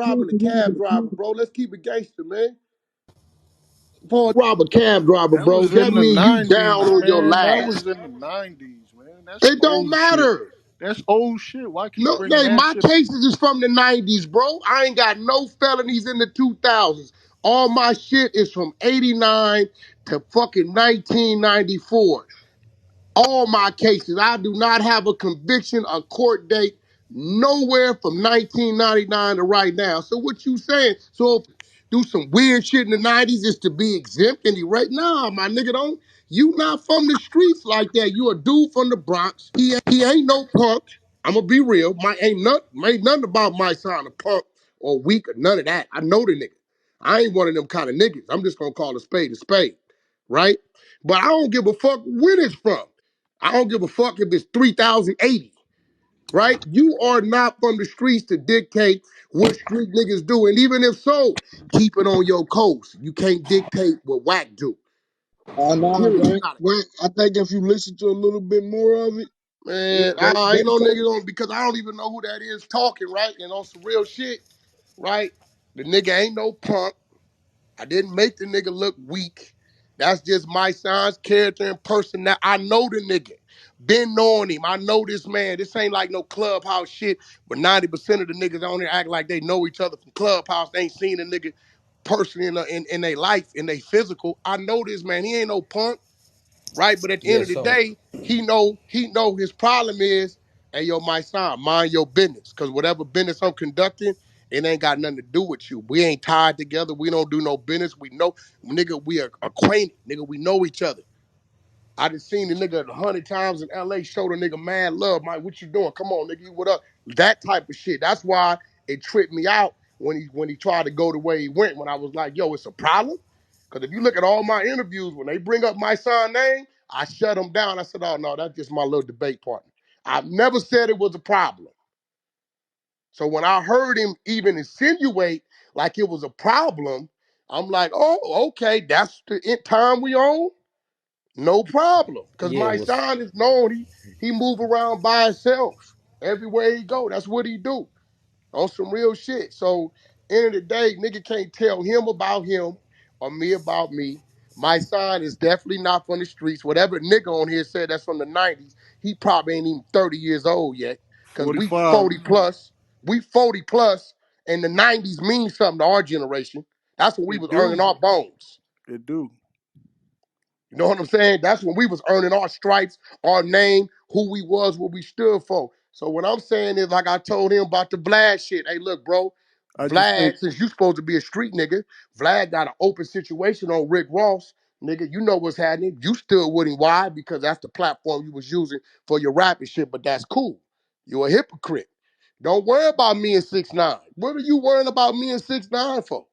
for robbing a cab driver, bro. Let's keep it gangster, man. For rob a cab driver, That bro, was in that the mean you down 90s, on your man. That was last. in the 90s, man. That's It don't old shit. matter. That's old shit. Why keep No, bringing hey, that my shit up? cases is from the 90s, bro. I ain't got no felonies in the 2000s. All my shit is from 89 to fucking 1994. All my cases. I do not have a conviction, a court date, nowhere from 1999 to right now. So what you saying? So if do some weird shit in the 90s is to be exempt and right now, my nigga don't. You not from the streets like that. You a dude from the Bronx. He ain't no punk. I'ma be real. Ain't nothing about my son a punk or weak or none of that. I know the nigga. I ain't one of them kind of niggas. I'm just gonna call a spade, right? But I don't give a fuck where it's from. I don't give a fuck if it's 3,080, right? You are not from the streets to dictate what street niggas do. And even if so, keep it on your coast. You can't dictate what Wack do. Nah, Period. You Wack, got it. Wack. I think if you listen to a little bit more of it, Man, I they ain't no say, nigga on because I don't even know who that is talking, right? And on some real shit, right? The nigga ain't no punk. I didn't make the nigga look weak. That's just my son's character and person. Now I know the nigga. Been knowing him. I know this man. This ain't like no clubhouse shit where 90% of the niggas on there act like they know each other from clubhouse. They ain't seen a nigga person in their life, in their physical. I know this man. He ain't no punk, right? But at the end Yeah, of the so day, he know his problem is, hey yo, my son, mind your business. Cause whatever business I'm conducting, it ain't got nothing to do with you. We ain't tied together. We don't do no business. We know, nigga, we are acquainted. Nigga, we know each other. I done seen the nigga 100 times in LA show the nigga mad love. Mike, what you doing? Come on, nigga, you what up? That type of shit. That's why it tripped me out when he tried to go the way he went. When I was like, yo, it's a problem. Because if you look at all my interviews, when they bring up my son's name, I shut them down. I said, oh no, that's just my little debate partner. I've never said it was a problem. So when I heard him even insinuate like it was a problem, I'm like, oh, okay, that's the time we on. No problem. Cause yeah, it my was son is known. He move around by himself. Everywhere he go. That's what he do. On some real shit. So end of the day, nigga can't tell him about him or me about me. My son is definitely not from the streets. Whatever nigga on here said that's from the 90s, he probably ain't even 30 years old yet. Cause we 45. 40 plus. We 40 plus, and the 90s means something to our generation. That's when we It was earning do. our bones. It do. You know what I'm saying? That's when we was earning our stripes, our name, who we was, what we stood for. So what I'm saying is, like I told him about the Vlad shit. Hey, look, bro, I just think Vlad, since you supposed to be a street nigga, Vlad got an open situation on Rick Ross. Nigga, you know what's happening. You still with him. Why? Because that's the platform you was using for your rapping shit, but that's cool. You a hypocrite. Don't worry about me and 6ix9ine. What are you worrying about me and 6ix9ine for?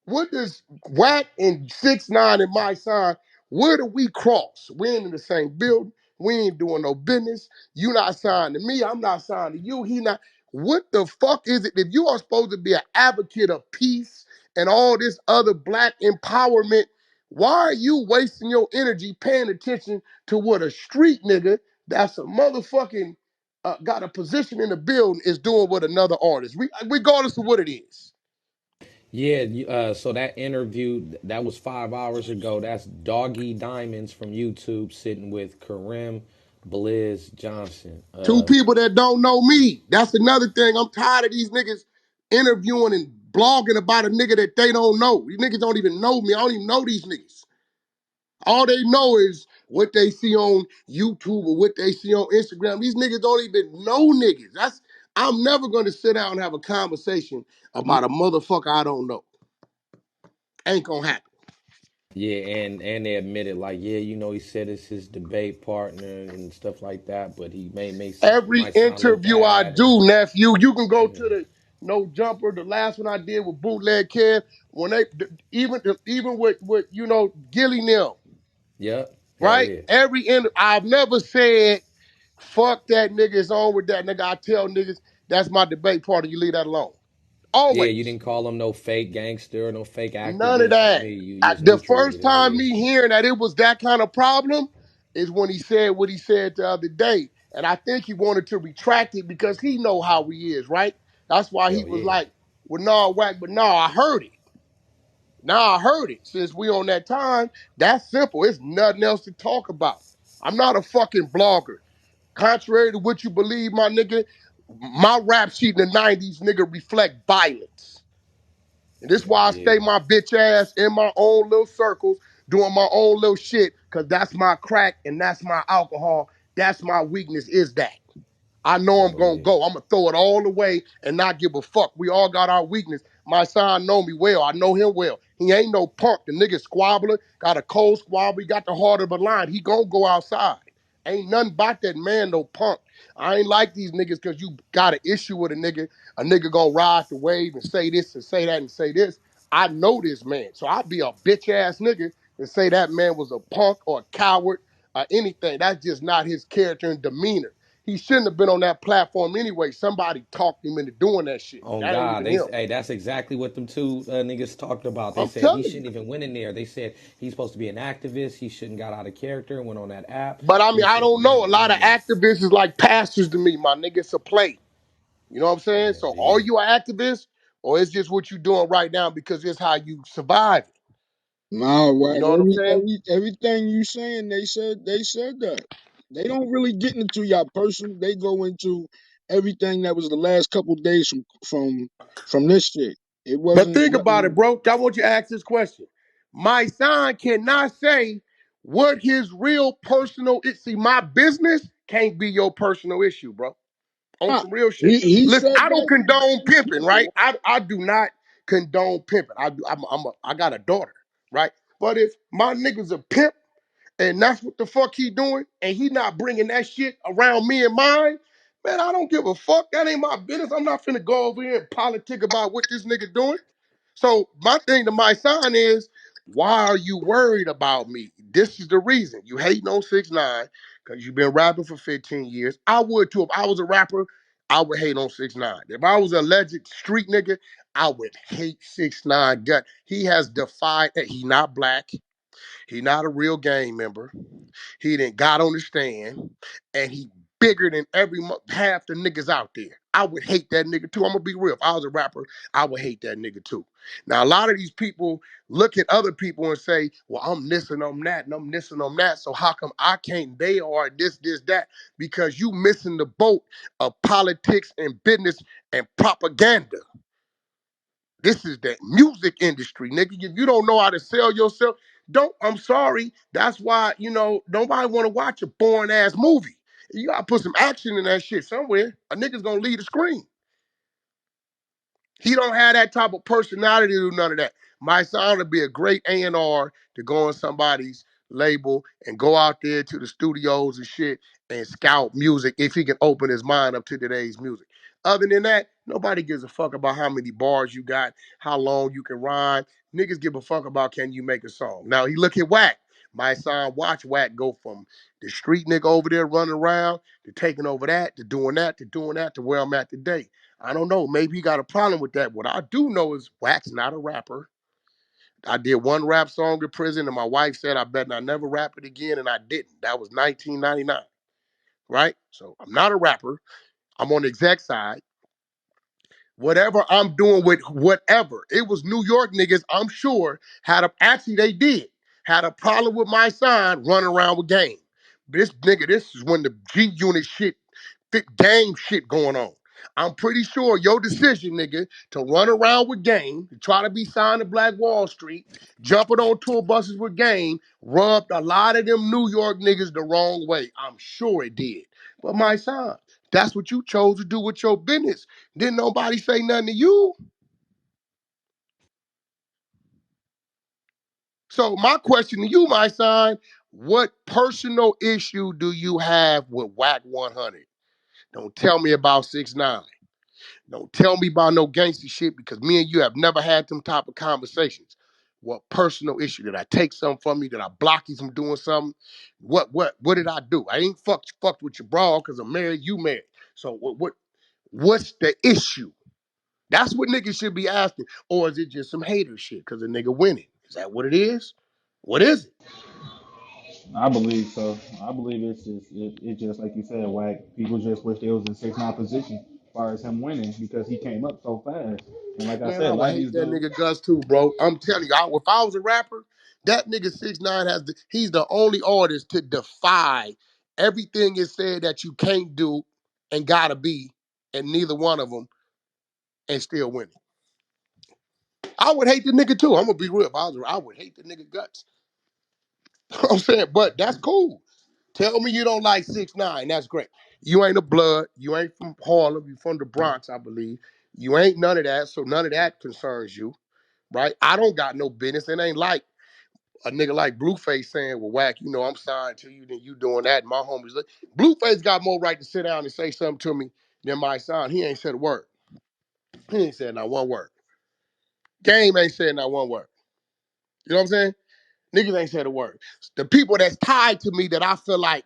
What does Wack and 6ix9ine and my sign, where do we cross? We ain't in the same building. We ain't doing no business. You not signed to me. I'm not signed to you. He not. What the fuck is it? If you are supposed to be an advocate of peace and all this other black empowerment, why are you wasting your energy paying attention to what a street nigga that's a motherfucking got a position in the building is doing with another artist, regardless of what it is? yeah. So that interview that was 5 hours ago. That's Doggy Diamonds from YouTube sitting with Kareem Blizz Johnson. Two people that don't know me. That's another thing. I'm tired of these niggas interviewing and blogging about a nigga that they don't know. These niggas don't even know me. I don't even know these niggas. All they know is what they see on YouTube or what they see on Instagram. These niggas don't even know niggas. I'm never gonna sit down and have a conversation you about a motherfucker I don't know. Ain't gonna happen. Yeah, and they admitted like, yeah, he said it's his debate partner and stuff like that, but he may make Every my son look interview I bad and do, nephew, you can go to the No Jumper, the last one I did with Bootleg Kev, when they even with Gilly Nell, yep, hell right? yeah, I've never said fuck that nigga, it's on with that nigga. I tell niggas that's my debate partner. You leave that alone. yeah. You Always. didn't call him no fake gangster or no fake None of activist on that. me. You was The neutral with first it. Hell time yeah, me hearing that it was that kind of problem is when he said what he said the other day. And I think he wanted to retract it because he know how he is, right? That's why he hell was yeah. like, Well, nah, Wack, but nah, I heard it. Now I heard it. Since we on that time, that's simple. It's nothing else to talk about. I'm not a fucking blogger. Contrary to what you believe, my nigga, my rap sheet in the 90s, nigga, reflect violence. And this is why I Yeah, stay my bitch ass in my own little circles, doing my own little shit, because that's my crack and that's my alcohol. That's my weakness, is that. I know I'm hell gonna yeah. go. I'm gonna throw it all away and not give a fuck. We all got our weakness. My son know me well. I know him well. He ain't no punk. The nigga squabbler, got a cold squabble. He got the heart of a lion. He gonna go outside. Ain't nothing about that man, no punk. I ain't like these niggas because you got an issue with a nigga. A nigga gonna ride the wave and say this and say that and say this. I know this man. So I'd be a bitch ass nigga and say that man was a punk or a coward or anything. That's just not his character and demeanor. He shouldn't have been on that platform anyway. Somebody talked him into doing that shit. On That ain't God, even they him. hey, that's exactly what them two niggas talked about. They I'm said he telling you. shouldn't even went in there. They said he's supposed to be an activist. He shouldn't got out of character and went on that app. But I mean, He I said, don't know. A lot of mm, activists is like pastors to me, my nigga. It's a play. You know what I'm saying? hell So are yeah. you an activist or it's just what you doing right now because it's how you survive? Nah, You Wack, know what I'm saying? everything you saying, they said that. They don't really get into your person. They go into everything that was the last couple days from this shit. It But wasn't think about it, nothing. bro. I want you to ask this question. My son cannot say what his real personal see, my business can't be your personal issue, bro. On Nah, some real shit. he Listen, said I don't that. condone pimping, right? I do not condone pimping. I got a daughter, right? But if my nigga's a pimp and that's what the fuck he doing, and he not bringing that shit around me and mine, man, I don't give a fuck. That ain't my business. I'm not finna go over here and politic about what this nigga doing. So my thing to my son is, why are you worried about me? This is the reason. You hating on 6ix9ine because you've been rapping for 15 years. I would too. If I was a rapper, I would hate on 6ix9ine. If I was a alleged street nigga, I would hate 6ix9ine gut. He has defied that he not black. He not a real gang member. He didn't got on the stand, and he bigger than half the niggas out there. I would hate that nigga too. I'm gonna be real. If I was a rapper, I would hate that nigga too. Now a lot of these people look at other people and say, "Well, I'm this and I'm that, and I'm this and I'm that. So how come I can't? They are this, this, that." Because you missing the boat of politics and business and propaganda. This is the music industry, nigga. If you don't know how to sell yourself, don't. I'm sorry. That's why nobody want to watch a boring ass movie. You gotta put some action in that shit somewhere. A nigga's gonna leave the screen. He don't have that type of personality to do none of that. My son would be a great A&R to go on somebody's label and go out there to the studios and shit and scout music if he can open his mind up to today's music. Other than that, nobody gives a fuck about how many bars you got, how long you can rhyme. Niggas give a fuck about can you make a song. Now he look at Wack. My son watch Wack go from the street nigga over there running around to taking over that, to doing that, to doing that, to where I'm at today. I don't know. Maybe he got a problem with that. What I do know is Wack's not a rapper. I did one rap song in prison, and my wife said I better not never rap it again, and I didn't. That was 1999, right? So I'm not a rapper. I'm on the exec side. Whatever I'm doing with whatever. It was New York niggas, I'm sure, actually they did, had a problem with my son running around with game. This is when the G Unit shit, fit gang shit going on. I'm pretty sure your decision, nigga, to run around with game, to try to be signed to Black Wall Street, jumping on tour buses with game, rubbed a lot of them New York niggas the wrong way. I'm sure it did. But my son, that's what you chose to do with your business. Didn't nobody say nothing to you? So my question to you, my son, what personal issue do you have with Whack 100? Don't tell me about 6ix9ine. Don't tell me about no gangster shit because me and you have never had them type of conversations. What personal issue? Did I take something from you? Did I block you from doing something? What did I do? I ain't fucked with your bra because I'm married, you married. So what's the issue? That's what niggas should be asking. Or is it just some hater shit because a nigga winning? Is that what it is? What is it? I believe so. I believe it's just like you said, Wack. People just wish they was in 6ix9ine position. far as him winning because he came up so fast. And like I Man, said, I a lot would of hate these that dudes, nigga Gus too, bro. I'm telling you, if I was a rapper, that nigga 6ix9ine he's the only artist to defy everything is said that you can't do and gotta be, and neither one of them, and still winning. I would hate the nigga too. I'm gonna be real. If I would hate the nigga guts. I'm saying, but that's cool. Tell me you don't like 6ix9ine. That's great. You ain't a blood. You ain't from Harlem. You from the Bronx, I believe. You ain't none of that, so none of that concerns you, right? I don't got no business. It ain't like a nigga like Blueface saying, well, Wack, you know, I'm signed to you, then you doing that. And my homies, Blueface got more right to sit down and say something to me than my son. He ain't said a word. He ain't said not one word. Game ain't said not one word. You know what I'm saying? Niggas ain't said a word. The people that's tied to me that I feel like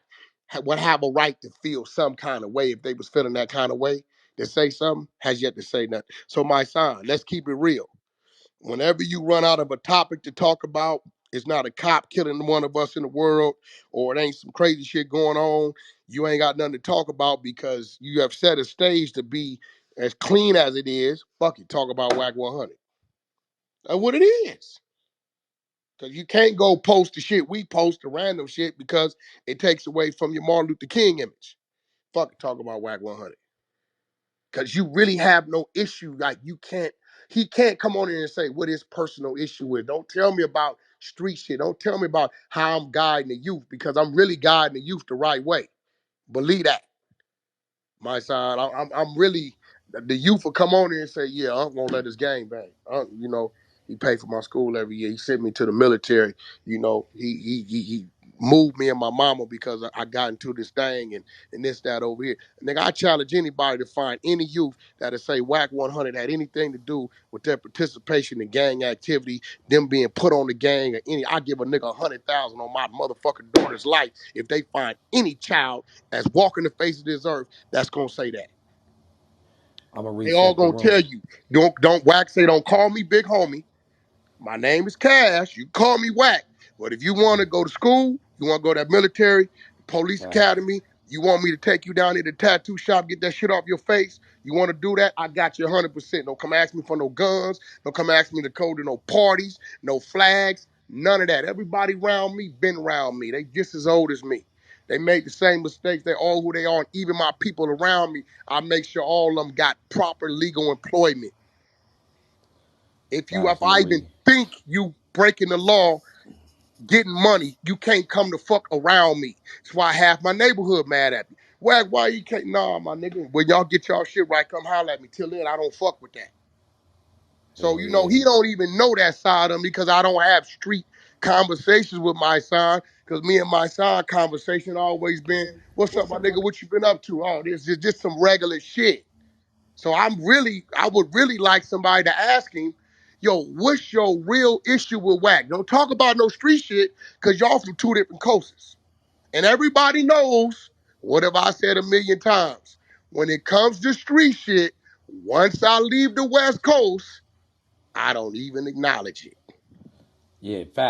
would have a right to feel some kind of way if they was feeling that kind of way, to say something, has yet to say nothing. So my son, let's keep it real. Whenever you run out of a topic to talk about, it's not a cop killing one of us in the world, or it ain't some crazy shit going on. You ain't got nothing to talk about because you have set a stage to be as clean as it is. Fuck it, talk about Wack 100. That's what it is. Because you can't go post the shit we post, the random shit, because it takes away from your Martin Luther King image. Fuck it, talk about Wack 100. Because you really have no issue. Like, he can't come on in and say what his personal issue is. Don't tell me about street shit. Don't tell me about how I'm guiding the youth, because I'm really guiding the youth the right way. Believe that. My son, I'm really, the youth will come on here and say, yeah, I'm gonna let this gang bang. You know, he paid for my school every year. He sent me to the military. You know, he moved me and my mama because I got into this thing and this, that over here. Nigga, I challenge anybody to find any youth that'll say Wack 100 had anything to do with their participation in gang activity, them being put on the gang or any. I give a nigga 100,000 on my motherfucking daughter's life if they find any child that's walking the face of this earth that's gonna say that. I'm gonna They all reset the gonna tell room. you, don't Wack say, don't call me big homie. My name is Cash. You call me Wack. But if you want to go to school, you want to go to that military, police Facts. academy, you want me to take you down to the tattoo shop, get that shit off your face, you want to do that, I got you 100%. Don't come ask me for no guns. Don't come ask me to go to no parties, no flags, none of that. Everybody around me been around me. They just as old as me. They made the same mistakes. They all who they are. And even my people around me, I make sure all of them got proper legal employment. If I even Definitely. think you breaking the law, getting money, you can't come to fuck around me. That's why half my neighborhood mad at me. Why you can't? Nah, my nigga. When y'all get y'all shit right, come holler at me. Till then, I don't fuck with that. So, Hell you know, yeah. he don't even know that side of me because I don't have street conversations with my son. Because me and my son conversation always been, what's up, my nigga? What you been up to? Oh, this is just some regular shit. So I would really like somebody to ask him, yo, what's your real issue with Wack? Don't talk about no street shit, because y'all from two different coasts. And everybody knows, what have I said a million times? When it comes to street shit, once I leave the West Coast, I don't even acknowledge it. Yeah, facts.